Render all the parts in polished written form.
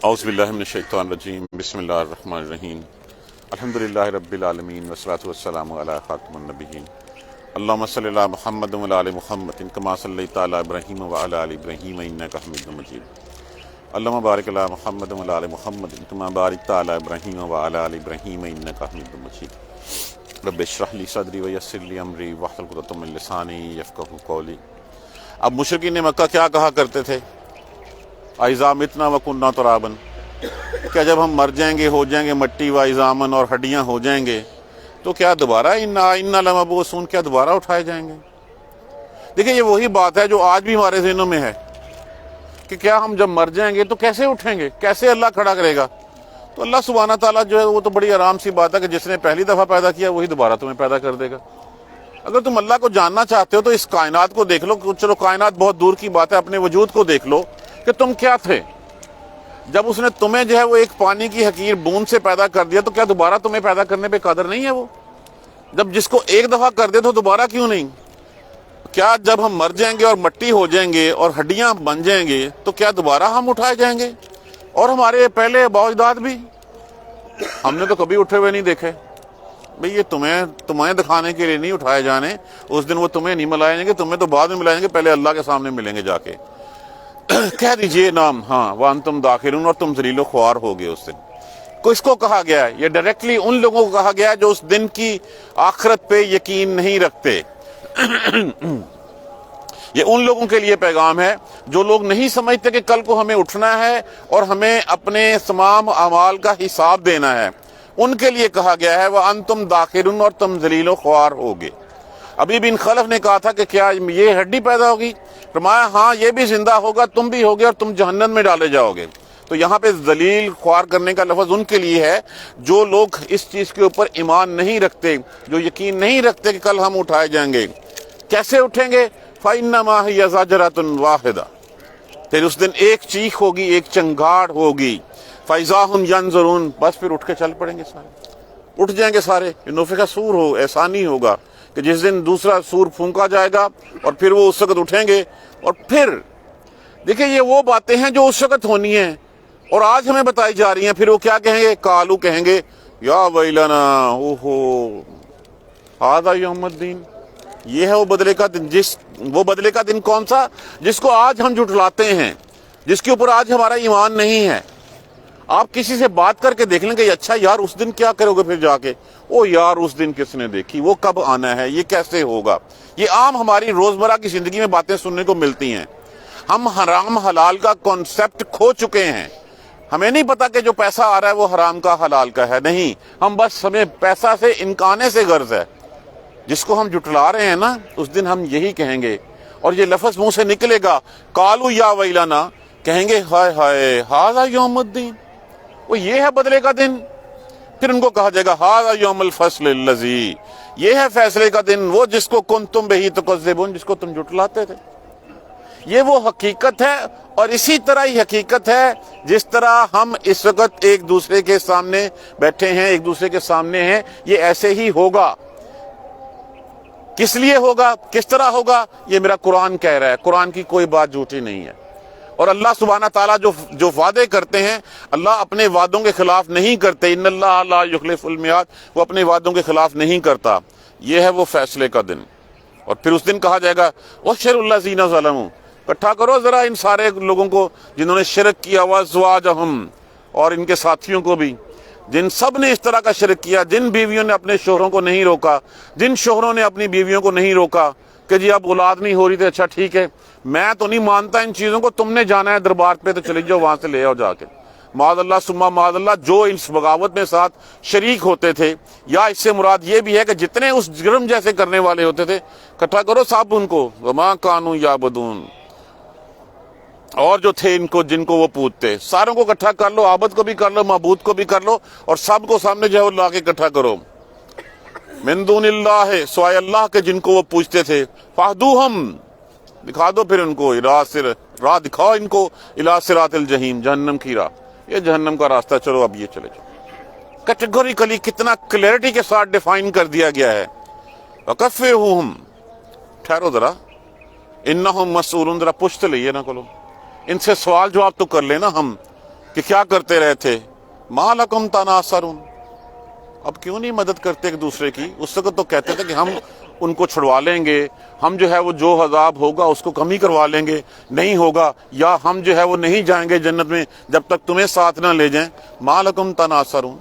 اعوذ باللہ من الشیطان الرجیم بسم اللہ الرحمن الرحیم الحمدللہ رب العالمین والصلاة والسلام علی خاتم النبیین اللہم صلی علی محمد وعلی آل محمد کما صلیت علی ابراہیم وعلی آل ابراہیم انک حمید مجید اللہم بارک علی محمد وعلی آل محمد کما بارکت علی ابراہیم وعلی آل ابراہیم انک حمید مجید رب اشرح لی صدری ویسر لی امری واحلل عقدۃ من لسانی یفقہوا قولی۔ اب مشرکین مکہ کیا کہا کرتے تھے؟ اِذَا مِتْنَا وَكُنَّا تُرَابًا، کیا جب ہم مر جائیں گے، ہو جائیں گے مٹی و عظامًا اور ہڈیاں ہو جائیں گے تو کیا دوبارہ اِنَّا لَمَبْعُوثُونَ، کیا دوبارہ اٹھائے جائیں گے؟ دیکھیں یہ وہی بات ہے جو آج بھی ہمارے ذہنوں میں ہے کہ کیا ہم جب مر جائیں گے تو کیسے اٹھیں گے، کیسے اللہ کھڑا کرے گا؟ تو اللہ سبحانہ تعالیٰ جو ہے وہ تو بڑی آرام سی بات ہے کہ جس نے پہلی دفعہ پیدا کیا وہی دوبارہ تمہیں پیدا کر دے گا۔ اگر تم اللہ کو جاننا چاہتے ہو تو اس کائنات کو دیکھ لو، چلو کائنات بہت دور کی بات ہے، اپنے وجود کو دیکھ لو کہ تم کیا تھے۔ جب اس نے تمہیں جو ہے وہ ایک پانی کی حقیر بوند سے پیدا کر دیا تو کیا دوبارہ تمہیں پیدا کرنے پہ قادر نہیں ہے وہ؟ جب جس کو ایک دفعہ کر دے تو دوبارہ کیوں نہیں؟ کیا جب ہم مر جائیں گے اور مٹی ہو جائیں گے اور ہڈیاں بن جائیں گے تو کیا دوبارہ ہم اٹھائے جائیں گے؟ اور ہمارے پہلے آباء و اجداد بھی، ہم نے تو کبھی اٹھے ہوئے نہیں دیکھے۔ بھئی یہ تمہیں دکھانے کے لیے نہیں اٹھائے جانے، اس دن وہ تمہیں نہیں ملائیں گے، تمہیں تو بعد میں ملائیں گے، پہلے اللہ کے سامنے ملیں گے جا کے۔ کہہ دیجئے نام ہاں وَأَنْتُمْ دَاخِرُونَ، اور تم ذلیل و خوار ہوگے اس دن۔ کس کو کہا گیا ہے؟ یہ ڈائریکٹلی ان لوگوں کو کہا گیا ہے جو اس دن کی آخرت پہ یقین نہیں رکھتے۔ یہ ان لوگوں کے لیے پیغام ہے جو لوگ نہیں سمجھتے کہ کل کو ہمیں اٹھنا ہے اور ہمیں اپنے تمام اعمال کا حساب دینا ہے، ان کے لیے کہا گیا ہے وَأَنْتُمْ دَاخِرُونَ، اور تم ذلیل و خوار ہوگے۔ ابھی بن خلف نے کہا تھا کہ کیا یہ ہڈی پیدا ہوگی؟ فرمایا ہاں یہ بھی زندہ ہوگا، تم بھی ہوگے اور تم جہنم میں ڈالے جاؤ گے۔ تو یہاں پہ ذلیل خوار کرنے کا لفظ ان کے لیے ہے جو لوگ اس چیز کے اوپر ایمان نہیں رکھتے، جو یقین نہیں رکھتے کہ کل ہم اٹھائے جائیں گے۔ کیسے اٹھیں گے؟ فَإِنَّمَا هِيَ زَجْرَةٌ وَاحِدَةٌ، پھر اس دن ایک چیخ ہوگی، ایک چنگاڑ ہوگی۔ فَإِذَا هُمْ يَنظُرُونَ، بس پھر اٹھ کے چل پڑیں گے سارے، اٹھ جائیں گے سارے۔ نفخ صور ہو، ایسا نہیں ہوگا کہ جس دن دوسرا سور پھونکا جائے گا اور پھر وہ اس وقت اٹھیں گے۔ اور پھر دیکھیں یہ وہ باتیں ہیں جو اس وقت ہونی ہیں اور آج ہمیں بتائی جا رہی ہیں۔ پھر وہ کیا کہیں گے؟ قالو کہیں گے یا ویلنا، اوہو ھذا یوم الدین، یہ ہے وہ بدلے کا دن۔ وہ بدلے کا دن کون سا؟ جس کو آج ہم جھٹلاتے ہیں، جس کے اوپر آج ہمارا ایمان نہیں ہے۔ آپ کسی سے بات کر کے دیکھ لیں گے اچھا یار اس دن کیا کرو گے، پھر جا کے او یار اس دن کس نے دیکھی، وہ کب آنا ہے، یہ کیسے ہوگا۔ یہ عام ہماری روزمرہ کی زندگی میں باتیں سننے کو ملتی ہیں۔ ہم حرام حلال کا کانسیپٹ کھو چکے ہیں۔ ہمیں نہیں پتا کہ جو پیسہ آ رہا ہے وہ حرام کا حلال کا ہے، نہیں، ہم بس ہمیں پیسہ سے انکانے سے غرض ہے۔ جس کو ہم جھٹلا رہے ہیں نا اس دن ہم یہی کہیں گے، اور یہ لفظ منہ سے نکلے گا قالو یا ویلنا، کہیں گے ہائے ہائے ھذا یوم الدین، وہ یہ ہے بدلے کا دن۔ پھر ان کو کہا جائے گا ھذا یوم الفصل الذی، یہ ہے فیصلے کا دن، وہ جس کو کنتم بہ تکذبون، جس کو تم جھٹلاتے تھے۔ یہ وہ حقیقت ہے، اور اسی طرح ہی حقیقت ہے جس طرح ہم اس وقت ایک دوسرے کے سامنے بیٹھے ہیں، ایک دوسرے کے سامنے ہیں، یہ ایسے ہی ہوگا۔ کس لیے ہوگا، کس طرح ہوگا، یہ میرا قرآن کہہ رہا ہے، قرآن کی کوئی بات جھوٹی نہیں ہے۔ اور اللہ سبحانہ تعالیٰ جو وعدے کرتے ہیں، اللہ اپنے وعدوں کے خلاف نہیں کرتے۔ ان اللہ لا یخلف المیعاد، وہ اپنے وعدوں کے خلاف نہیں کرتا۔ یہ ہے وہ فیصلے کا دن۔ اور پھر اس دن کہا جائے گا وَحْشُرُ الَّذِينَ ظَلَمُوا، اکٹھا کرو ذرا ان سارے لوگوں کو جنہوں نے شرک کیا، وَأَزْوَاجَهُمْ، اور ان کے ساتھیوں کو بھی، جن سب نے اس طرح کا شرک کیا، جن بیویوں نے اپنے شوہروں کو نہیں روکا، جن شوہروں نے اپنی بیویوں کو نہیں روکا کہ جی اب اولاد نہیں ہو رہی تھی، اچھا ٹھیک ہے میں تو نہیں مانتا ان چیزوں کو، تم نے جانا ہے دربار پہ تو چلے جاؤ وہاں سے لے آؤ جا کے۔ معاذ اللہ ثم معاذ اللہ، جو اس بغاوت میں ساتھ شریک ہوتے تھے، یا اس سے مراد یہ بھی ہے کہ جتنے اس جرم جیسے کرنے والے ہوتے تھے اکٹھا کرو سب ان کو، وما کانوا یعبدون، اور جو تھے ان کو جن کو وہ پوجتے، ساروں کو اکٹھا کر لو، عابد کو بھی کر لو، معبود کو بھی کر لو، اور سب کو سامنے جو ہے وہ لا کے اکٹھا کرو۔ من دون اللہ، سوائے اللہ کے جن کو وہ پوجتے تھے، فاہدوہم، دکھا دو پھر ان کو، راہ دکھاؤ ان کو، الی صراط الجحیم، جہنم کی راہ، یہ جہنم کا راستہ، چلو اب یہ چلے جاؤ۔ کیٹیگوریکلی کتنا کلیئرٹی کے ساتھ ڈیفائن کر دیا گیا ہے۔ وَقَفِّهُمْ، ٹھہرو ذرا، انہم مسئولون، ذرا پشت لئیے نا، کلو ان سے سوال جواب تو کر لینا ہم کہ کیا کرتے رہے تھے؟ ما لکم تناصرون، اب کیوں نہیں مدد کرتے ایک دوسرے کی؟ اس وقت تو کہتے تھے کہ ہم ان کو چھڑوا لیں گے، ہم جو ہے وہ جو عذاب ہوگا اس کو کم ہی کروا لیں گے، نہیں ہوگا، یا ہم جو ہے وہ نہیں جائیں گے جنت میں جب تک تمہیں ساتھ نہ لے جائیں۔ ما لکم تناصرون،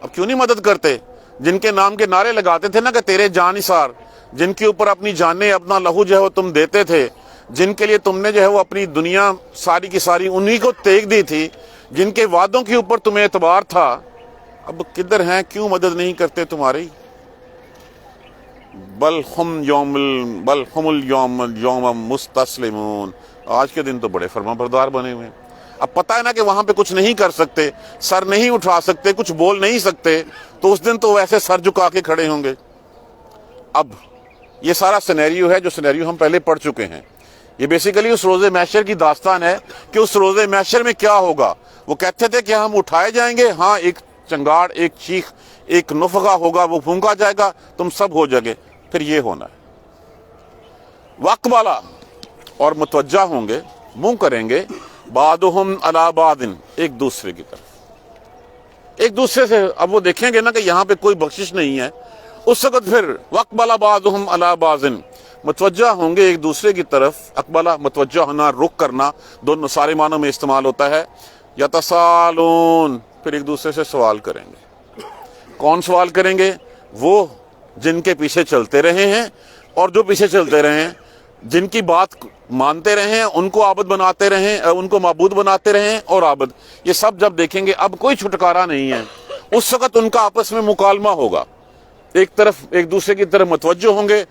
اب کیوں نہیں مدد کرتے؟ جن کے نام کے نعرے لگاتے تھے نا کہ تیرے جان نثار، جن کے اوپر اپنی جانیں اپنا لہو جو ہے وہ تم دیتے تھے، جن کے لیے تم نے جو ہے وہ اپنی دنیا ساری کی ساری انہی کو تیگ دی تھی، جن کے وعدوں کے اوپر تمہیں اعتبار تھا، اب کدھر ہیں؟ کیوں مدد نہیں کرتے تمہاری؟ بل ہم اليوم مستسلمون، آج کے دن تو بڑے فرما بردار بنے ہوئے ہیں۔ اب پتہ ہے نا کہ وہاں پہ کچھ نہیں کر سکتے، سر نہیں اٹھا سکتے، کچھ بول نہیں سکتے، تو اس دن تو ویسے سر جھکا کے کھڑے ہوں گے۔ اب یہ سارا سینیریو ہے جو سینیریو ہم پہلے پڑھ چکے ہیں، یہ بیسیکلی اس روز محشر کی داستان ہے کہ اس روز محشر میں کیا ہوگا۔ وہ کہتے تھے کہ ہم اٹھائے جائیں گے، ہاں ایک چنگاڑ، ایک چیخ، ایک نفخہ ہوگا، وہ پھونکا جائے گا، تم سب ہو جگے، پھر یہ ہونا ہے۔ واقبالا، اور متوجہ ہوں گے، منہ کریں گے، بعضهم علی بعض، ایک دوسرے کی طرف، ایک دوسرے سے۔ اب وہ دیکھیں گے نا کہ یہاں پہ کوئی بخشش نہیں ہے، اس وقت پھر واقبالا بعضهم علی بعض، متوجہ ہوں گے ایک دوسرے کی طرف۔ اقبالہ متوجہ ہونا، رخ کرنا، دونوں سارے معنوں میں استعمال ہوتا ہے۔ یتسالون، پھر ایک دوسرے سے سوال کریں گے۔ کون سوال کریں گے؟ وہ جن کے پیچھے چلتے رہے ہیں اور جو پیچھے چلتے رہے ہیں، جن کی بات مانتے رہے ہیں، ان کو عابد بناتے رہے، ان کو معبود بناتے رہے اور عابد، یہ سب جب دیکھیں گے اب کوئی چھٹکارا نہیں ہے، اس وقت ان کا آپس میں مکالمہ ہوگا، ایک طرف ایک دوسرے کی طرف متوجہ ہوں گے۔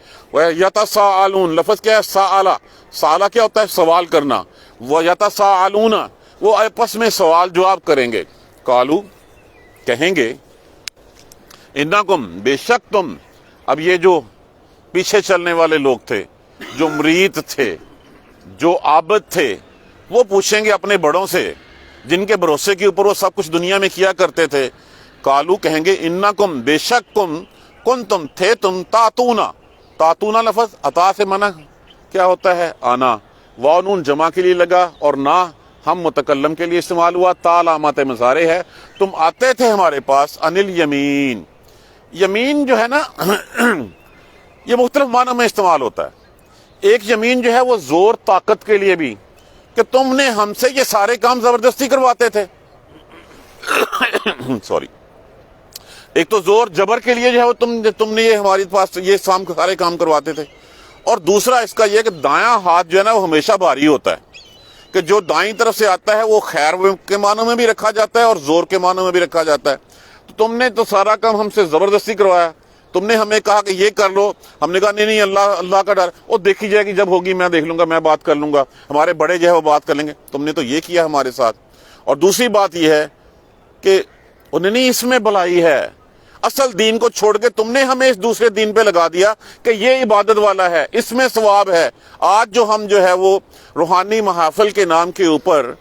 یتساءلون، لفظ کیا ہے؟ سآلہ، سآلہ کیا ہوتا ہے؟ سوال کرنا۔ وہ یتساءلون، وہ آپس میں سوال جواب کریں گے۔ قالو، کہیں گے، انکم، بے شک تم، اب یہ جو پیچھے چلنے والے لوگ تھے، جو مرید تھے، جو عابد تھے، وہ پوچھیں گے اپنے بڑوں سے جن کے بھروسے کے اوپر وہ سب کچھ دنیا میں کیا کرتے تھے۔ قالو، کہیں گے، انکم، بے شک تم، کنتم، تھے تم، تاتونا، تاتونا لفظ عطا سے منع کیا ہوتا ہے؟ آنا، واو نون جمع کے لیے لگا اور نہ ہم متکلم کے لیے استعمال ہوا، تا علامت مضارع ہے، تم آتے تھے ہمارے پاس، انل یمین، یمین جو ہے نا یہ مختلف معنوں میں استعمال ہوتا ہے۔ ایک یمین جو ہے وہ زور طاقت کے لیے بھی، کہ تم نے ہم سے یہ سارے کام زبردستی کرواتے تھے سوری، ایک تو زور جبر کے لیے جو ہے وہ تم نے یہ ہمارے پاس یہ سارے کام کرواتے تھے، اور دوسرا اس کا یہ کہ دایاں ہاتھ جو ہے نا وہ ہمیشہ بھاری ہوتا ہے، کہ جو دائیں طرف سے آتا ہے وہ خیر کے معنوں میں بھی رکھا جاتا ہے اور زور کے معنوں میں بھی رکھا جاتا ہے۔ تو تم نے تو سارا کام ہم سے زبردستی کروایا، تم نے ہمیں کہا کہ یہ کر لو، ہم نے کہا نہیں اللہ کا ڈر، وہ دیکھی جائے گی، جب ہوگی میں دیکھ لوں گا، میں بات کر لوں گا، ہمارے بڑے جو ہے وہ بات کر لیں گے، تم نے تو یہ کیا ہمارے ساتھ۔ اور دوسری بات یہ ہے کہ انہیں نہیں اس میں بھلائی ہے، اصل دین کو چھوڑ کے تم نے ہمیں اس دوسرے دین پہ لگا دیا کہ یہ عبادت والا ہے، اس میں ثواب ہے۔ آج جو ہم جو ہے وہ روحانی محافل کے نام کے اوپر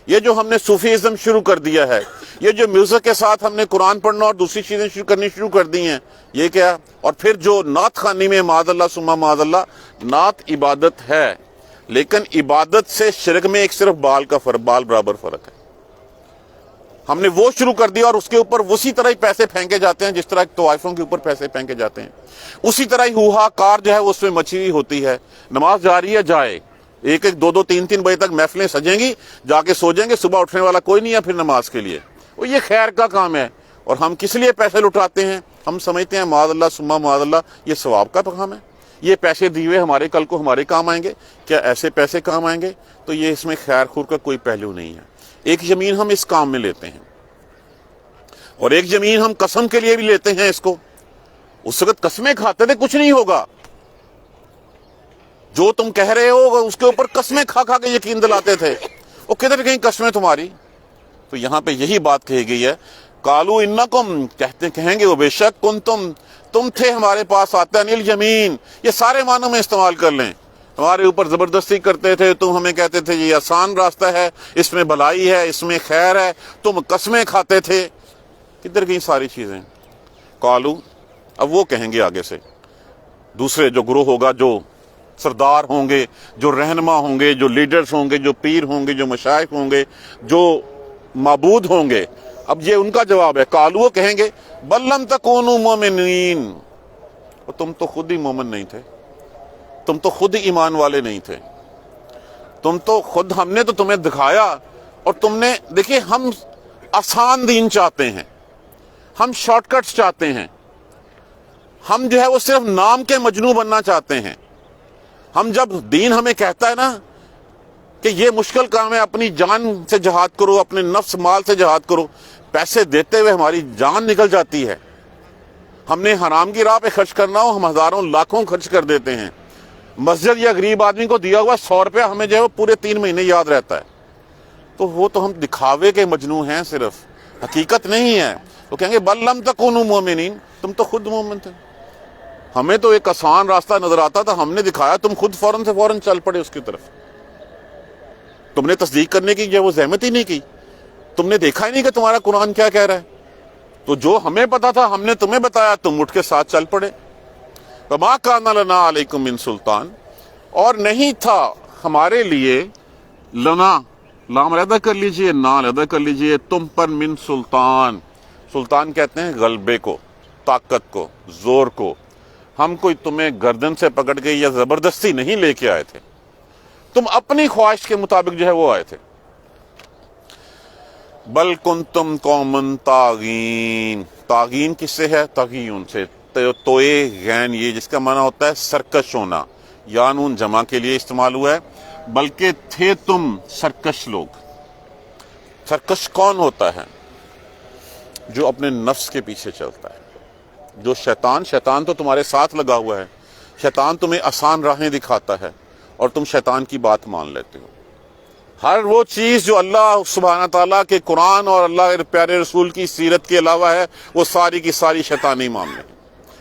یہ جو ہم نے صوفیزم شروع کر دیا ہے، یہ جو میوزک کے ساتھ ہم نے قرآن پڑھنا اور دوسری چیزیں شروع کر دی ہیں، یہ کیا؟ اور پھر جو نعت خوانی میں معاذ اللہ ثم معاذ اللہ، نعت عبادت ہے، لیکن عبادت سے شرک میں ایک صرف بال برابر فرق ہے۔ ہم نے وہ شروع کر دیا اور اس کے اوپر اسی طرح ہی پیسے پھینکے جاتے ہیں جس طرح طوائفوں کے اوپر پیسے پھینکے جاتے ہیں، اسی طرح ہی ہوہا کار جو ہے اس میں مچی ہوئی ہوتی ہے۔ نماز جاری ہے، جائے، ایک دو تین بجے تک محفلیں سجیں گی، جا کے سو جائیں گے، صبح اٹھنے والا کوئی نہیں ہے پھر نماز کے لیے، وہ یہ خیر کا کام ہے۔ اور ہم کس لیے پیسے لٹاتے ہیں؟ ہم سمجھتے ہیں معاذ اللہ ثم معاذ اللہ یہ ثواب کا کام ہے، یہ پیسے دیے ہوئے ہمارے کل کو ہمارے کام آئیں گے، کیا ایسے پیسے کام آئیں گے؟ تو یہ اس میں خیر خور کا کوئی پہلو نہیں ہے۔ ایک زمین ہم اس کام میں لیتے ہیں اور ایک زمین ہم قسم کے لیے بھی لیتے ہیں اس کو، اس وقت قسمیں کھاتے تھے کچھ نہیں ہوگا، جو تم کہہ رہے ہو اس کے اوپر قسمیں کھا کے یقین دلاتے تھے، وہ کدھر گئی قسمیں تمہاری؟ تو یہاں پہ یہی بات کہی گئی ہے، قالو انکم، کہیں گے وہ بے شک تم تھے ہمارے پاس آتے انل یمین، یہ سارے معنوں میں استعمال کر لیں، ہمارے اوپر زبردستی کرتے تھے، تم ہمیں کہتے تھے یہ آسان راستہ ہے، اس میں بھلائی ہے، اس میں خیر ہے، تم قسمیں کھاتے تھے، کدھر گئی ساری چیزیں؟ قالو، اب وہ کہیں گے آگے سے، دوسرے جو گروہ ہوگا، جو سردار ہوں گے، جو رہنما ہوں گے، جو لیڈرز ہوں گے، جو پیر ہوں گے، جو مشائخ ہوں گے، جو معبود ہوں گے. اب یہ ان کا جواب ہے. قالوا وہ کہیں گے بل لم تکونوا مومنین، تم تو خود ہی مومن نہیں تھے، تم تو خود ہی ایمان والے نہیں تھے، تم تو خود، ہم نے تو تمہیں دکھایا اور تم نے دیکھیے. ہم آسان دین چاہتے ہیں، ہم شارٹ کٹس چاہتے ہیں، ہم جو ہے وہ صرف نام کے مجنو بننا چاہتے ہیں. ہم جب دین ہمیں کہتا ہے نا کہ یہ مشکل کام ہے، اپنی جان سے جہاد کرو، اپنے نفس مال سے جہاد کرو، پیسے دیتے ہوئے ہماری جان نکل جاتی ہے. ہم نے حرام کی راہ پہ خرچ کرنا ہو، ہم ہزاروں لاکھوں خرچ کر دیتے ہیں. مسجد یا غریب آدمی کو دیا ہوا 100 روپیہ ہمیں جو ہے وہ پورے 3 مہینے یاد رہتا ہے. تو وہ تو ہم دکھاوے کے مجنو ہیں، صرف حقیقت نہیں ہے. وہ کہیں گے بل لم تکونوا مومنین، تم تو خود مومن تھے. ہمیں تو ایک آسان راستہ نظر آتا تھا، ہم نے دکھایا، تم خود فوراً سے فوراً چل پڑے اس کی طرف. تم نے تصدیق کرنے کی جو وہ زحمت ہی نہیں کی، تم نے دیکھا ہی نہیں کہ تمہارا قرآن کیا کہہ رہا ہے. تو جو ہمیں پتا تھا ہم نے تمہیں بتایا، تم اٹھ کے ساتھ چل پڑے. وما کان لنا علیکم من سلطان، اور نہیں تھا ہمارے لیے، لنا لام علیحدہ کر لیجئے، نا علیحدہ کر لیجئے، تم پر من سلطان. سلطان کہتے ہیں غلبے کو، طاقت کو، زور کو. ہم کوئی تمہیں گردن سے پکڑ کے یا زبردستی نہیں لے کے آئے تھے، تم اپنی خواہش کے مطابق جو ہے وہ آئے تھے. بل کنتم قوما طاغین. طاغین کس سے ہے؟ طاغیون سے. توئے غین، یہ جس کا معنی ہوتا ہے سرکش ہونا. یا نون جمع کے لیے استعمال ہوا ہے. بلکہ تھے تم سرکش لوگ. سرکش کون ہوتا ہے؟ جو اپنے نفس کے پیچھے چلتا ہے. جو شیطان تو تمہارے ساتھ لگا ہوا ہے. شیطان تمہیں آسان راہیں دکھاتا ہے اور تم شیطان کی بات مان لیتے ہو. ہر وہ چیز جو اللہ سبحانہ تعالیٰ کے قرآن اور اللہ کے پیارے رسول کی سیرت کے علاوہ ہے، وہ ساری کی ساری شیطانی معاملے ہیں،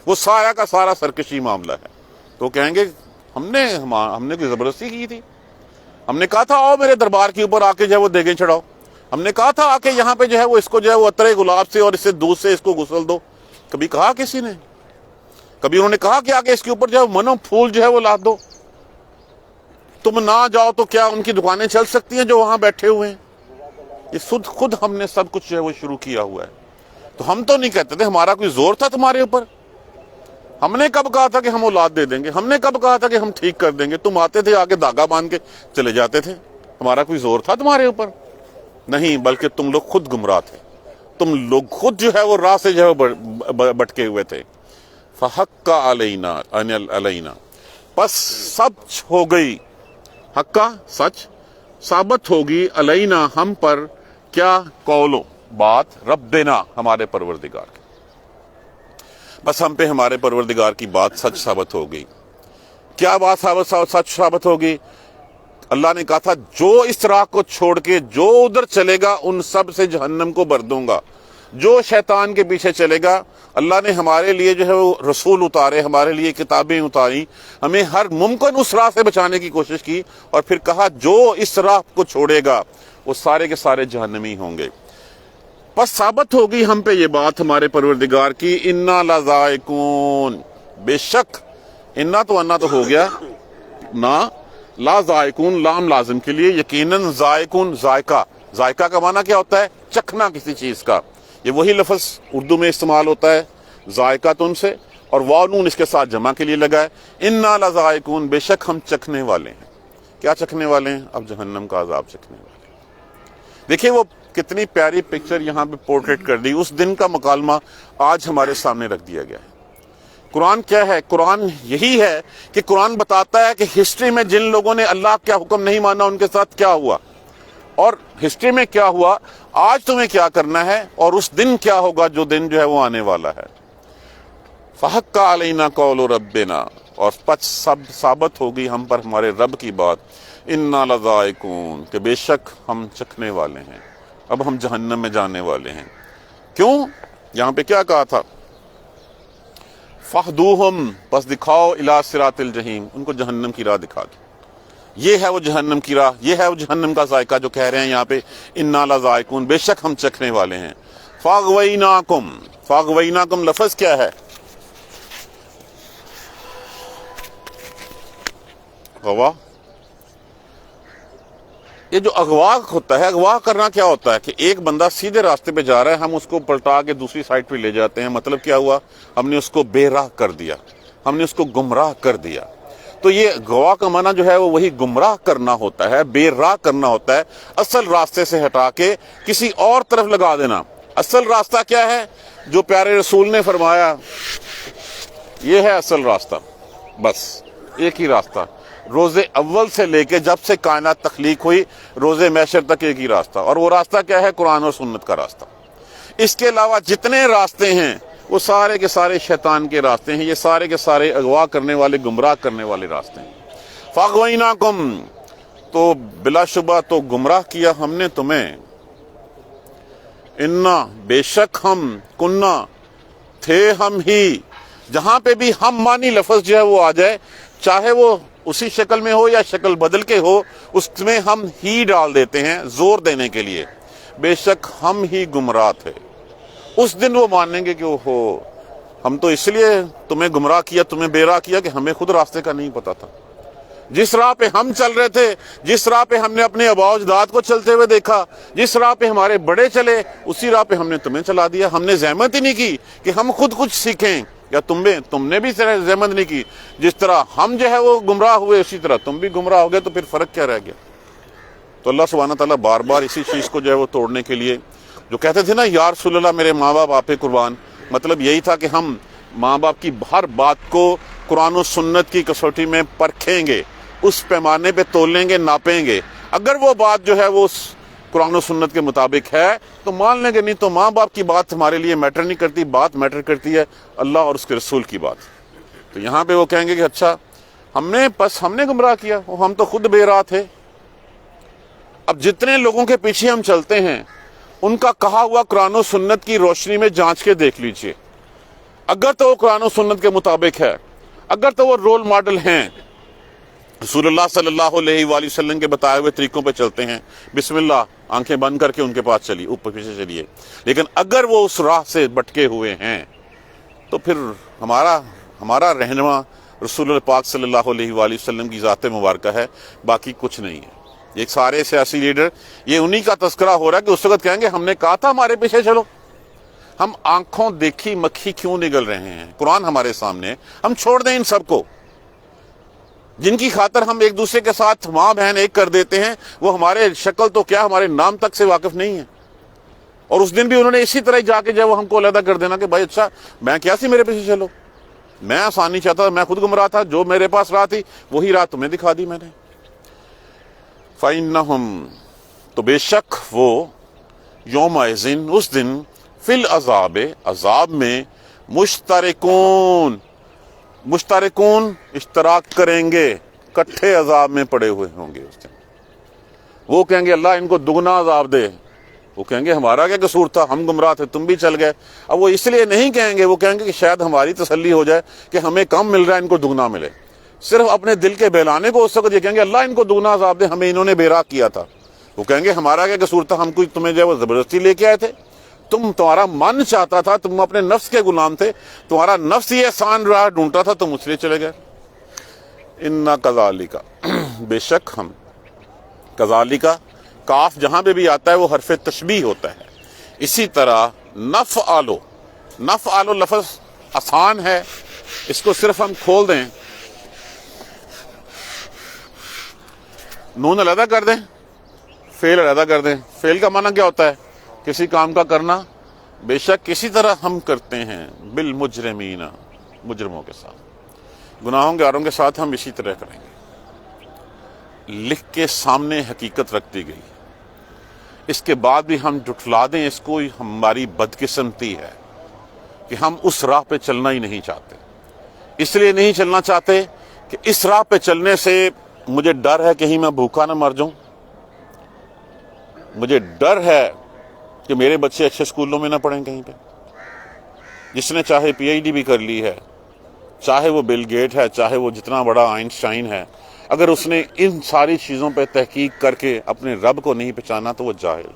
وہ سارا کا سارا سرکشی معاملہ ہے. تو کہیں گے ہم نے کوئی زبردستی کی تھی؟ ہم نے کہا تھا آؤ میرے دربار کے اوپر آ کے جو ہے وہ دیگیں چڑھاؤ. ہم نے کہا تھا آ کے یہاں پہ جو ہے وہ اس کو جو ہے وہ عطر گلاب سے اور اس سے دودھ سے اس کو غسل دو. کبھی کہا کسی نے؟ کبھی انہوں نے کہا کہ آگے اس کے اوپر جو ہے منو پھول جو ہے وہ لاد دو؟ تم نہ جاؤ تو کیا ان کی دکانیں چل سکتی ہیں جو وہاں بیٹھے ہوئے ہیں؟ یہ خود ہم نے سب کچھ جو ہے وہ شروع کیا ہوا ہے. تو ہم تو نہیں کہتے تھے ہمارا کوئی زور تھا تمہارے اوپر. ہم نے کب کہا تھا کہ ہم اولاد دے دیں گے؟ ہم نے کب کہا تھا کہ ہم ٹھیک کر دیں گے؟ تم آتے تھے آگے دھاگا باندھ کے چلے جاتے تھے. ہمارا کوئی زور تھا تمہارے اوپر؟ نہیں، بلکہ تم لوگ خود گمراہ تھے. تم لوگ خود جو ہے وہ راہ سے جو ہے بٹکے ہوئے تھے. فحق علینا، پس سچ ہو گئی، حق سچ ثابت ہوگی، علینا ہم پر، کیا؟ قولو بات، ربنا ہمارے پروردگار کی. بس ہم پہ ہمارے پروردگار کی بات سچ ثابت ہو گئی. کیا بات سچ ثابت ہوگی؟ اللہ نے کہا تھا جو اس راہ کو چھوڑ کے جو ادھر چلے گا ان سب سے جہنم کو بھر دوں گا. جو شیطان کے پیچھے چلے گا، اللہ نے ہمارے لیے جو ہے وہ رسول اتارے، ہمارے لیے کتابیں اتاری، ہمیں ہر ممکن اس راہ سے بچانے کی کوشش کی، اور پھر کہا جو اس راہ کو چھوڑے گا وہ سارے کے سارے جہنمی ہوں گے. بس ثابت ہوگی ہم پہ یہ بات ہمارے پروردگار کی، انا لذائقون، بے شک، انا تو انا تو ہو گیا نا، لا ذائقون لام لازم کے لیے، یقیناً ذائقون، ذائقہ. ذائقہ کا معنی کیا ہوتا ہے؟ چکھنا کسی چیز کا. یہ وہی لفظ اردو میں استعمال ہوتا ہے ذائقہ تن سے، اور واو نون اس کے ساتھ جمع کے لیے لگا ہے. انا لذائقون، بے شک ہم چکھنے والے ہیں. کیا چکھنے والے ہیں؟ اب جہنم کا عذاب چکھنے والے ہیں. دیکھیں وہ کتنی پیاری پکچر یہاں پہ پورٹریٹ کر دی. اس دن کا مکالمہ آج ہمارے سامنے رکھ دیا گیا ہے. قرآن کیا ہے؟ قرآن یہی ہے کہ قرآن بتاتا ہے کہ ہسٹری میں جن لوگوں نے اللہ کا حکم نہیں مانا ان کے ساتھ کیا ہوا، اور ہسٹری میں کیا ہوا، آج تمہیں کیا کرنا ہے، اور اس دن کیا ہوگا جو دن جو ہے وہ آنے والا ہے. فحق علینا قول ربنا، اور سب ثابت ہوگی ہم پر ہمارے رب کی بات، انا لذائقون، کہ بے شک ہم چکھنے والے ہیں، اب ہم جہنم میں جانے والے ہیں. کیوں؟ یہاں پہ کیا کہا تھا؟ فہدوہم، پس دکھاؤ، الی صراط الجحیم، ان کو جہنم کی راہ دکھا دو. یہ ہے وہ جہنم کی راہ، یہ ہے وہ جہنم کا ذائقہ جو کہہ رہے ہیں یہاں پہ انا لذائقون، بے شک ہم چکھنے والے ہیں. فاغویناکم، فاغویناکم لفظ کیا ہے؟ غوا، یہ جو اغوا ہوتا ہے، اغوا کرنا کیا ہوتا ہے کہ ایک بندہ سیدھے راستے پہ جا رہا ہے، ہم اس کو پلٹا کے دوسری سائڈ پہ لے جاتے ہیں. مطلب کیا ہوا؟ ہم نے اس کو بے راہ کر دیا، ہم نے اس کو گمراہ کر دیا. تو یہ اغوا کا معنی جو ہے وہ وہی گمراہ کرنا ہوتا ہے، بے راہ کرنا ہوتا ہے، اصل راستے سے ہٹا کے کسی اور طرف لگا دینا. اصل راستہ کیا ہے؟ جو پیارے رسول نے فرمایا، یہ ہے اصل راستہ. بس ایک ہی راستہ، روز اول سے لے کے جب سے کائنات تخلیق ہوئی روز محشر تک ایک ہی راستہ. اور وہ راستہ کیا ہے؟ قرآن اور سنت کا راستہ. اس کے علاوہ جتنے راستے ہیں وہ سارے کے سارے شیطان کے راستے ہیں، یہ سارے کے سارے اغوا کرنے والے، گمراہ کرنے والے راستے ہیں. فاغویناکم، تو بلا شبہ تو گمراہ کیا ہم نے تمہیں. انا، بے شک ہم، کننا، تھے ہم ہی. جہاں پہ بھی ہم مانی لفظ جو ہے وہ آ جائے، چاہے وہ اسی شکل میں ہو یا شکل بدل کے ہو، اس میں ہم ہی ڈال دیتے ہیں زور دینے کے لیے. بے شک ہم ہی گمراہ تھے. اس دن وہ مانیں گے کہ اوہو، ہم تو اس لیے تمہیں گمراہ کیا، تمہیں بے راہ کیا کہ ہمیں خود راستے کا نہیں پتا تھا. جس راہ پہ ہم چل رہے تھے، جس راہ پہ ہم نے اپنے آباء و اجداد کو چلتے ہوئے دیکھا، جس راہ پہ ہمارے بڑے چلے، اسی راہ پہ ہم نے تمہیں چلا دیا. ہم نے زحمت ہی نہیں کی کہ ہم خود کچھ سیکھیں، یا تم نے بھی زحمت نہیں کی. جس طرح ہم جو ہے وہ گمراہ ہوئے، اسی طرح تم بھی گمراہ ہو گئے. تو پھر فرق کیا رہ گیا؟ تو اللہ سبحانہ تعالیٰ بار بار اسی چیز کو جو ہے وہ توڑنے کے لیے، جو کہتے تھے نا یا رسول اللہ میرے ماں باپ آپ پہ قربان، مطلب یہی تھا کہ ہم ماں باپ کی ہر بات کو قرآن و سنت کی کسوٹی میں پرکھیں گے، اس پیمانے پہ تولیں گے، ناپیں گے. اگر وہ بات جو ہے وہ قرآن و سنت کے مطابق ہے تو مان لیں گے، نہیں تو ماں باپ کی بات ہمارے لیے میٹر نہیں کرتی. بات میٹر کرتی ہے اللہ اور اس کے رسول کی بات. تو یہاں پہ وہ کہیں گے کہ اچھا ہم نے گمراہ کیا، ہم تو خود بے راہ تھے. اب جتنے لوگوں کے پیچھے ہم چلتے ہیں ان کا کہا ہوا قرآن و سنت کی روشنی میں جانچ کے دیکھ لیجئے. اگر تو وہ قرآن و سنت کے مطابق ہے، اگر تو وہ رول ماڈل ہیں، رسول اللہ صلی اللہ علیہ وآلہ وسلم کے بتائے ہوئے طریقوں پہ چلتے ہیں، بسم اللہ آنکھیں بند کر کے ان کے پاس چلیے، اوپر پیچھے چلیے. لیکن اگر وہ اس راہ سے بٹکے ہوئے ہیں تو پھر ہمارا رہنما رسول اللہ پاک صلی اللہ علیہ وآلہ وسلم کی ذات مبارکہ ہے، باقی کچھ نہیں ہے. ایک سارے سیاسی لیڈر، یہ انہی کا تذکرہ ہو رہا ہے کہ اس وقت کہیں گے ہم نے کہا تھا ہمارے پیچھے چلو. ہم آنکھوں دیکھی مکھی کیوں نگل رہے ہیں؟ قرآن ہمارے سامنے، ہم چھوڑ دیں ان سب کو جن کی خاطر ہم ایک دوسرے کے ساتھ ماں بہن ایک کر دیتے ہیں. وہ ہمارے شکل تو کیا ہمارے نام تک سے واقف نہیں ہیں. اور اس دن بھی انہوں نے اسی طرح جا کے جو ہم کو علیحدہ کر دینا کہ بھائی اچھا میں کیا سی میرے پیچھے چلو، میں آسانی چاہتا تھا، میں خود گمراہ تھا، جو میرے پاس راہ تھی وہی راہ تمہیں دکھا دی میں نے. فَإِنَّهُمْ، تو بے شک وہ، یومئذ، اس دن، فی العذاب، عذاب میں، مشترکون اشتراک کریں گے، کٹھے عذاب میں پڑے ہوئے ہوں گے. اس دن وہ کہیں گے اللہ ان کو دگنا عذاب دے. وہ کہیں گے ہمارا کیا قصور تھا، ہم گمراہ تھے، تم بھی چل گئے. اب وہ اس لیے نہیں کہیں گے، وہ کہیں گے کہ شاید ہماری تسلی ہو جائے کہ ہمیں کم مل رہا ہے، ان کو دگنا ملے. صرف اپنے دل کے بہلانے کو اس وقت یہ کہیں گے اللہ ان کو دگنا عذاب دے، ہمیں انہوں نے بے راہ کیا تھا. وہ کہیں گے ہمارا کیا قصور تھا، ہم کوئی تمہیں جو ہے وہ زبردستی لے کے آئے تھے، تمہارا من چاہتا تھا، تم اپنے نفس کے غلام تھے، تمہارا نفس یہ آسان راہ ڈھونڈتا تھا، تم اس لیے چلے گئے. انا کذالک، بے شک ہم، کذالک، کاف جہاں پہ بھی آتا ہے وہ حرف تشبیہ ہوتا ہے. اسی طرح نفعل لفظ آسان ہے، اس کو صرف ہم کھول دیں، نون علیحدہ کر دیں، فعل علیحدہ کر دیں. فعل کا معنی کیا ہوتا ہے؟ کسی کام کا کرنا. بے شک کسی طرح ہم کرتے ہیں، بالمجرمین، مجرموں کے ساتھ، گناہوں گاروں کے ساتھ ہم اسی طرح کریں گے. لکھ کے سامنے حقیقت رکھ دی گئی، اس کے بعد بھی ہم جھٹلا دیں اس کو، ہماری بدقسمتی ہے کہ ہم اس راہ پہ چلنا ہی نہیں چاہتے. اس لیے نہیں چلنا چاہتے کہ اس راہ پہ چلنے سے مجھے ڈر ہے کہیں میں بھوکا نہ مر جاؤں، مجھے ڈر ہے کہ میرے بچے اچھے اسکولوں میں نہ پڑھیں کہیں پہ. جس نے چاہے پی ایچ ڈی بھی کر لی ہے، چاہے وہ بل گیٹ ہے، چاہے وہ جتنا بڑا آئنسٹائن ہے، اگر اس نے ان ساری چیزوں پہ تحقیق کر کے اپنے رب کو نہیں پہچانا تو وہ جاہل.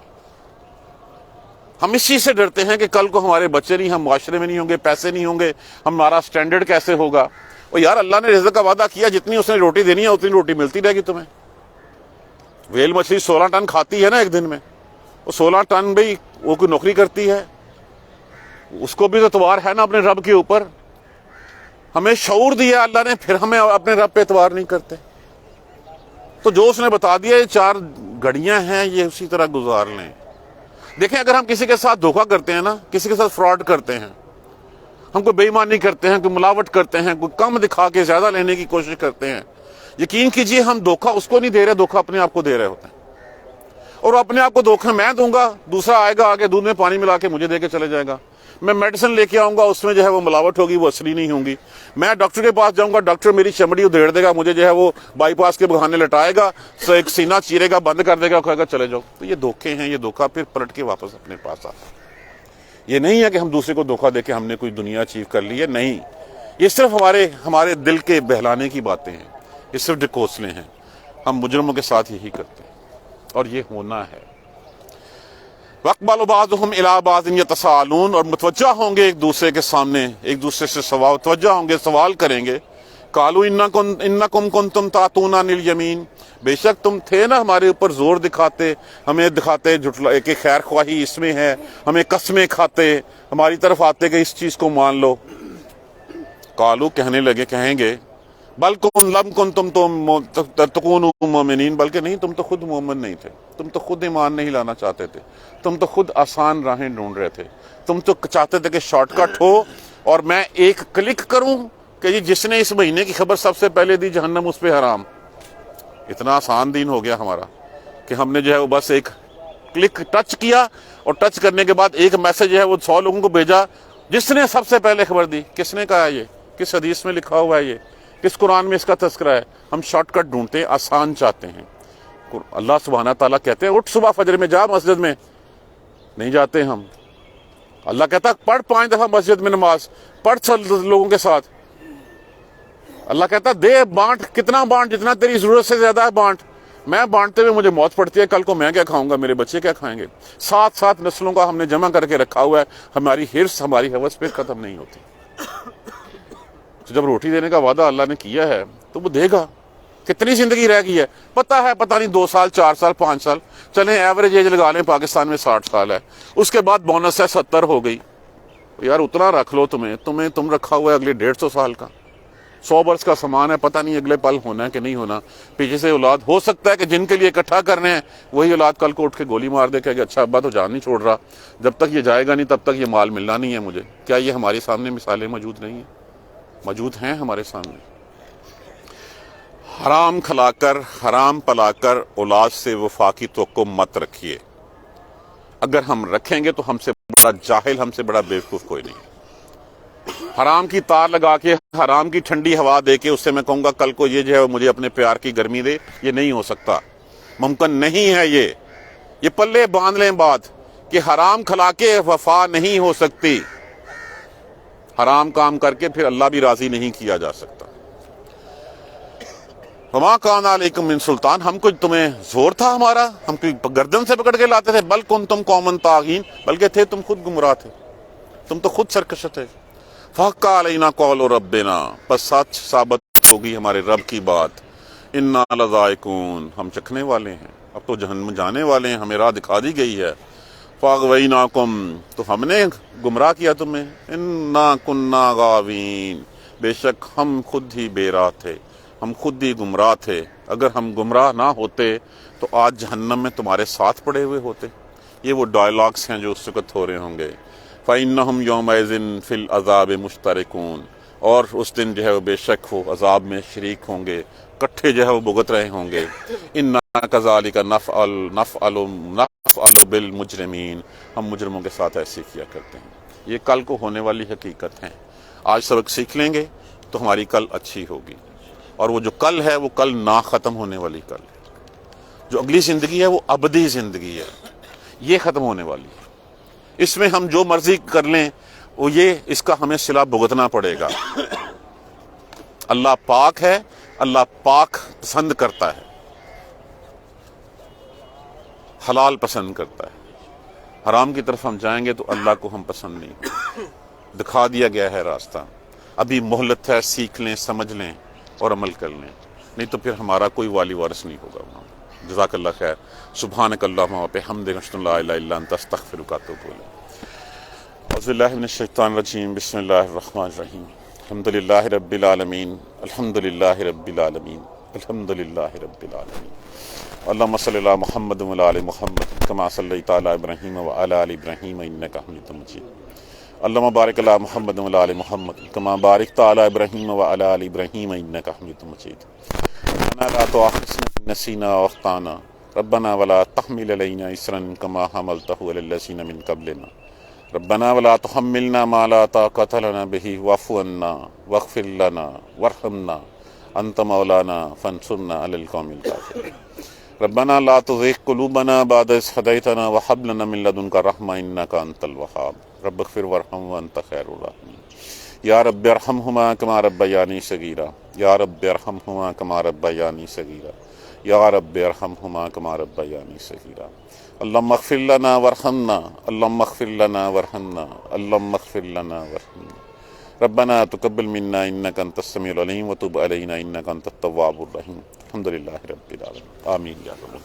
ہم اس چیز سے ڈرتے ہیں کہ کل کو ہمارے بچے نہیں، ہم معاشرے میں نہیں ہوں گے، پیسے نہیں ہوں گے، ہمارا سٹینڈرڈ کیسے ہوگا. اور یار اللہ نے رزق کا وعدہ کیا، جتنی اس نے روٹی دینی ہے اتنی روٹی ملتی رہے گی تمہیں. ویل مچھلی 16 ٹن کھاتی ہے نا ایک دن میں، وہ 16 ٹن بھی وہ کوئی نوکری کرتی ہے؟ اس کو بھی تو اعتبار ہے نا اپنے رب کے اوپر. ہمیں شعور دیا اللہ نے، پھر ہمیں اپنے رب پہ اعتبار نہیں کرتے. تو جو اس نے بتا دیا یہ 4 گھڑیاں ہیں، یہ اسی طرح گزار لیں. دیکھیں اگر ہم کسی کے ساتھ دھوکہ کرتے ہیں نا، کسی کے ساتھ فراڈ کرتے ہیں، ہم کوئی بے ایمانی کرتے ہیں، کوئی ملاوٹ کرتے ہیں، کوئی کم دکھا کے زیادہ لینے کی کوشش کرتے ہیں، یقین کیجئے ہم دھوکہ اس کو نہیں دے رہے، دھوکہ اپنے آپ کو دے رہے ہوتے ہیں. اور اپنے آپ کو دھوکہ میں دوں گا، دوسرا آئے گا آگے دودھ میں پانی ملا کے مجھے دے کے چلے جائے گا. میں میڈیسن لے کے آؤں گا، اس میں جو ہے وہ ملاوٹ ہوگی، وہ اصلی نہیں ہوں گی. میں ڈاکٹر کے پاس جاؤں گا، ڈاکٹر میری چمڑی ادھیڑ دے گا، مجھے جو ہے وہ بائی پاس کے بہانے لٹائے گا، ایک سینہ چیرے گا، بند کر دے گا، کہے گا چلے جاؤ. تو یہ دھوکے ہیں، یہ دھوکہ پھر پلٹ کے واپس اپنے پاس آتا ہے. یہ نہیں ہے کہ ہم دوسرے کو دھوکہ دے کے ہم نے کوئی دنیا اچیو کر لی ہے، نہیں. یہ صرف ہمارے دل کے بہلانے کی باتیں ہیں، یہ صرف ڈکوسلے ہیں. ہم مجرموں کے ساتھ یہی کرتے ہیں اور یہ ہونا ہے. وَأَقْبَلَ بَعْضُهُمْ إِلَىٰ بَعْضٍ يَتَسَاءَلُونَ، اور متوجہ ہوں گے ایک دوسرے کے سامنے، ایک دوسرے سے توجہ ہوں گے، سوال کریں گے. قَالُوا إِنَّكُمْ كُنْتُمْ تَأْتُونَا عَنِ الْيَمِينِ، بے شک تم تھے نا ہمارے اوپر زور دکھاتے، ہمیں دکھاتے کہ خیر خواہی اس میں ہے، ہمیں قسمیں کھاتے، ہماری طرف آتے کہ اس چیز کو مان لو. قالوا کہیں گے بل لم کنتم تکونوا مومنین، بلکہ نہیں، تم تو خود مومن نہیں تھے، تم تو خود ایمان نہیں لانا چاہتے تھے، تم تو خود آسان راہیں ڈھونڈ رہے تھے، تم تو چاہتے تھے کہ شارٹ کٹ ہو اور میں ایک کلک کروں کہ جس نے اس مہینے کی خبر سب سے پہلے دی جہنم اس پہ حرام. اتنا آسان دین ہو گیا ہمارا کہ ہم نے جو ہے وہ بس ایک کلک ٹچ کیا، اور ٹچ کرنے کے بعد ایک میسج جو ہے وہ 100 لوگوں کو بھیجا جس نے سب سے پہلے خبر دی. کس نے کہا یہ؟ کس حدیث میں لکھا ہوا ہے یہ؟ کس قرآن میں اس کا تذکرہ ہے؟ ہم شارٹ کٹ ڈھونڈتے ہیں، آسان چاہتے ہیں. اللہ سبحانہ تعالیٰ کہتے ہیں اٹھ صبح فجر میں جا مسجد میں، نہیں جاتے ہم. اللہ کہتا پڑھ 5 دفعہ مسجد میں نماز، پڑھ لوگوں کے ساتھ. اللہ کہتا دے، بانٹ، کتنا بانٹ، جتنا تیری ضرورت سے زیادہ ہے بانٹ. میں بانٹتے ہوئے مجھے موت پڑتی ہے، کل کو میں کیا کھاؤں گا، میرے بچے کیا کھائیں گے. 7 نسلوں کا ہم نے جمع کر کے رکھا ہوا ہے. ہماری حرص، ہماری ہوس پہ ختم نہیں ہوتی. جب روٹی دینے کا وعدہ اللہ نے کیا ہے تو وہ دے گا. کتنی زندگی رہ گئی ہے پتہ ہے، پتہ نہیں، 2 سال 4 سال 5 سال، چلیں ایوریج ایج لگا لیں، پاکستان میں 60 سال ہے. اس کے بعد بونس ہے 70 ہو گئی. یار اتنا رکھ لو، تم رکھا ہوا ہے اگلے 150 سال کا، 100 برس کا سامان ہے، پتہ نہیں اگلے پل ہونا ہے کہ نہیں ہونا. پیچھے سے اولاد ہو سکتا ہے کہ جن کے لیے اکٹھا کرنے ہیں وہی اولاد کل کو اٹھ کے گولی مار دے کہ اچھا ابا تو جان نہیں چھوڑ رہا، جب تک یہ جائے گا نہیں تب تک یہ مال ملنا نہیں ہے مجھے. کیا یہ ہمارے سامنے مثالیں موجود نہیں ہیں؟ موجود ہیں ہمارے سامنے. حرام کھلا کر، حرام پلا کر اولاد سے وفا کی توقع مت رکھیے. اگر ہم رکھیں گے تو ہم سے بڑا جاہل، ہم سے بڑا بیوقوف کوئی نہیں. حرام کی تار لگا کے، حرام کی ٹھنڈی ہوا دے کے اس سے میں کہوں گا کل کو یہ جو ہے مجھے اپنے پیار کی گرمی دے، یہ نہیں ہو سکتا، ممکن نہیں ہے. یہ پلے باندھ لیں بات کہ حرام کھلا کے وفا نہیں ہو سکتی. حرام کام کر کے پھر اللہ بھی راضی نہیں کیا جا سکتا. وما کان علیکم من سلطان، ہم کو تمہیں زور تھا ہمارا، ہم کوئی گردن سے پکڑ کے لاتے تھے. بل کنتم قوما طاغین، بلکہ تھے تم خود گمراہ تھے، تم تو خود سرکش تھے. فحق علینا قول ربنا، پس سچ ثابت ہوگی ہمارے رب کی بات. انا لذائقون، ہم چکھنے والے ہیں، اب تو جہنم جانے والے ہیں، ہمیں راہ دکھا دی گئی ہے. فاغویناکم، تو ہم نے گمراہ کیا تمہیں. انا کنا غاوین، بے شک ہم خود ہی بے راہ تھے، ہم خود ہی گمراہ تھے. اگر ہم گمراہ نہ ہوتے تو آج جہنم میں تمہارے ساتھ پڑے ہوئے ہوتے. یہ وہ ڈائلاگس ہیں جو اس وقت ہو رہے ہوں گے. فَإِنَّهُمْ يَوْمَئِذٍ فِي الْعَذَابِ مُشْتَرِكُونَ، اور اس دن جو ہے وہ بے شک وہ عذاب میں شریک ہوں گے، کٹھے جو ہے وہ بھگت رہے ہوں گے. اِنَّا كَذَلِكَ نَفْعَلُ بِالْمُجْرِمِينَ، ہم مجرموں کے ساتھ ایسے کیا کرتے ہیں. یہ کل کو ہونے والی حقیقت ہیں. آج سبق سیکھ لیں گے تو ہماری کل اچھی ہوگی. اور وہ جو کل ہے وہ کل نہ ختم ہونے والی کل ہے. جو اگلی زندگی ہے وہ ابدی زندگی ہے، یہ ختم ہونے والی ہے. اس میں ہم جو مرضی کر لیں وہ یہ اس کا ہمیں صلہ بھگتنا پڑے گا. اللہ پاک ہے، اللہ پاک پسند کرتا ہے، حلال پسند کرتا ہے. حرام کی طرف ہم جائیں گے تو اللہ کو ہم پسند نہیں ہوگا. دکھا دیا گیا ہے راستہ، ابھی مہلت ہے، سیکھ لیں، سمجھ لیں اور عمل کر لیں، نہیں تو پھر ہمارا کوئی والی وارث نہیں ہوگا وہاں. جزاک اللہ خیر. سبحانک اللہم و بحمدک اشہد ان لا الہ الا انت استغفرک و اتوب الیک. اعوذ باللہ من الشیطان الرجیم. بسم اللہ الرحمن الرحیم. الحمد للہ رب العالمین. الحمد للہ رب العالمین. الحمد للہ رب العالمین. اللہم صلی علی محمد و علی آل محمد کما صلیت علی ابراہیم و علی آل ابراہیم انک حمید مجید. اللہم بارک علی محمد و علی آل محمد کما بارکت علی ابراہیم و علی آل ابراہیم انک حمید مجید. ربنا لا تؤاخذنا إن نسينا وأخطأنا ربنا ولا تحمل علينا إصرا كما حملته على الذين من قبلنا ربنا ولا تحملنا ما لا طاقة لنا به واعف عنا واغفر لنا وارحمنا أنت مولانا فانصرنا على القوم الكافرين. ربنا لا تزغ قلوبنا بعد إذ هديتنا وهب لنا من لدنك رحمة إنك أنت الوهاب. رب اغفر وارحم وأنت خير الراحمين. یا رب ارحمہما کما ربیانی صغیرا. یا رب ارحمہما کما ربیانی صغیرا. یا رب ارحمہما کما ربیانی صغیرا. اللہم اغفر لنا وارحمنا. اللہم اغفر لنا وارحمنا. اللہم اغفر لنا وارحمنا. ربنا تقبل منا انک انت السمیع العلیم وتب علینا انک انت التواب الرحیم. الحمد للہ رب العالمین. آمین یا رب.